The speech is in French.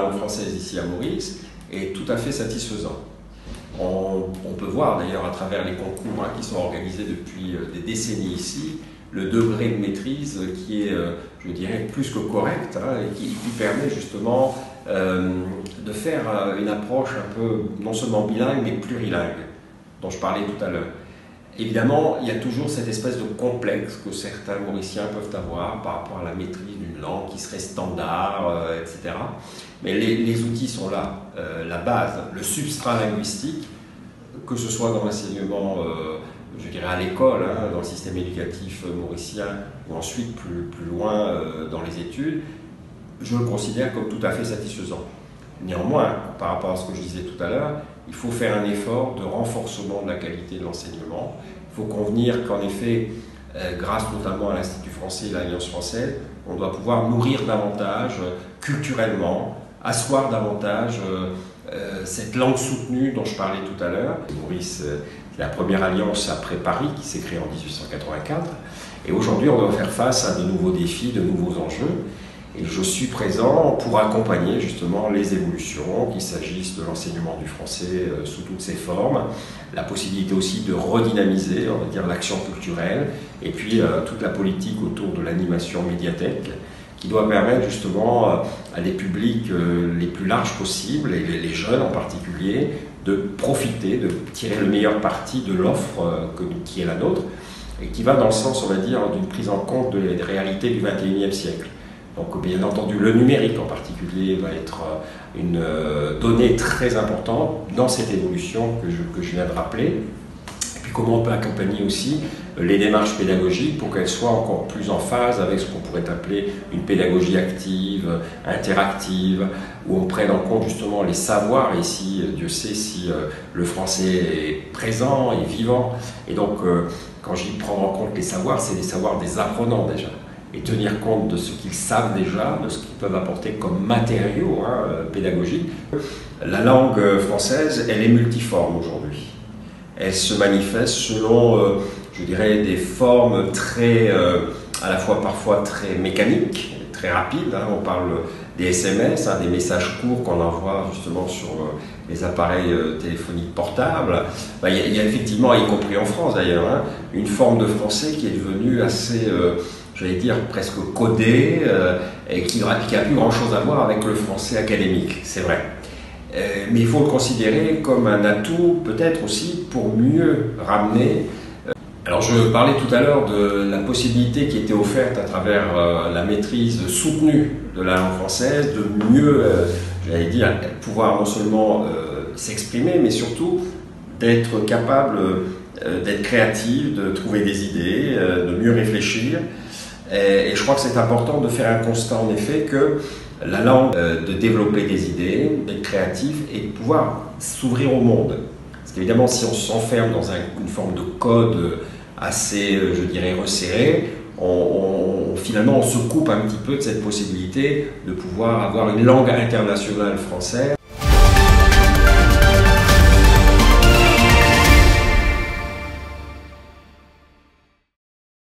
langue française ici à Maurice est tout à fait satisfaisant. On peut voir d'ailleurs à travers les concours qui sont organisés depuis des décennies ici, le degré de maîtrise qui est, je dirais, plus que correct et qui permet justement de faire une approche un peu non seulement bilingue mais plurilingue dont je parlais tout à l'heure. Évidemment, il y a toujours cette espèce de complexe que certains Mauriciens peuvent avoir par rapport à la maîtrise d'une langue qui serait standard, etc. Mais les outils sont là, la base, le substrat linguistique, que ce soit dans l'enseignement, je dirais à l'école, dans le système éducatif mauricien, ou ensuite plus loin dans les études, je le considère comme tout à fait satisfaisant. Néanmoins, par rapport à ce que je disais tout à l'heure, il faut faire un effort de renforcement de la qualité de l'enseignement. Il faut convenir qu'en effet, grâce notamment à l'Institut français et l'Alliance française, on doit pouvoir nourrir davantage culturellement, asseoir davantage cette langue soutenue dont je parlais tout à l'heure. Maurice, c'est la première alliance après Paris qui s'est créée en 1884. Et aujourd'hui, on doit faire face à de nouveaux défis, de nouveaux enjeux. Et je suis présent pour accompagner justement les évolutions, qu'il s'agisse de l'enseignement du français sous toutes ses formes, la possibilité aussi de redynamiser, on va dire, l'action culturelle, et puis toute la politique autour de l'animation médiathèque, qui doit permettre justement à des publics les plus larges possibles, et les jeunes en particulier, de profiter, de tirer le meilleur parti de l'offre qui est la nôtre, et qui va dans le sens, on va dire, d'une prise en compte des réalités du XXIe siècle. Donc bien entendu, le numérique en particulier va être une donnée très importante dans cette évolution que je viens de rappeler. Et puis comment on peut accompagner aussi les démarches pédagogiques pour qu'elles soient encore plus en phase avec ce qu'on pourrait appeler une pédagogie active, interactive, où on prenne en compte justement les savoirs. Et ici, Dieu sait si le français est présent et vivant. Et donc, quand je dis prendre en compte les savoirs, c'est les savoirs des apprenants déjà. Et tenir compte de ce qu'ils savent déjà, de ce qu'ils peuvent apporter comme matériaux pédagogiques. La langue française, elle est multiforme aujourd'hui. Elle se manifeste selon, je dirais, des formes très, à la fois parfois très mécaniques, très rapides. On parle des SMS, des messages courts qu'on envoie justement sur les appareils téléphoniques portables. Il y a effectivement, y compris en France d'ailleurs, une forme de français qui est devenue assez... j'allais dire presque codé, et qui n'a plus grand-chose à voir avec le français académique, c'est vrai. Mais il faut le considérer comme un atout, peut-être aussi, pour mieux ramener... Alors je parlais tout à l'heure de la possibilité qui était offerte à travers la maîtrise soutenue de la langue française, de mieux, j'allais dire, pouvoir non seulement s'exprimer, mais surtout d'être capable d'être créatif, de trouver des idées, de mieux réfléchir. Et je crois que c'est important de faire un constat en effet que la langue, de développer des idées, d'être créatif et de pouvoir s'ouvrir au monde. Parce qu'évidemment, si on s'enferme dans une forme de code assez, je dirais, resserré, finalement on se coupe un petit peu de cette possibilité de pouvoir avoir une langue internationale française.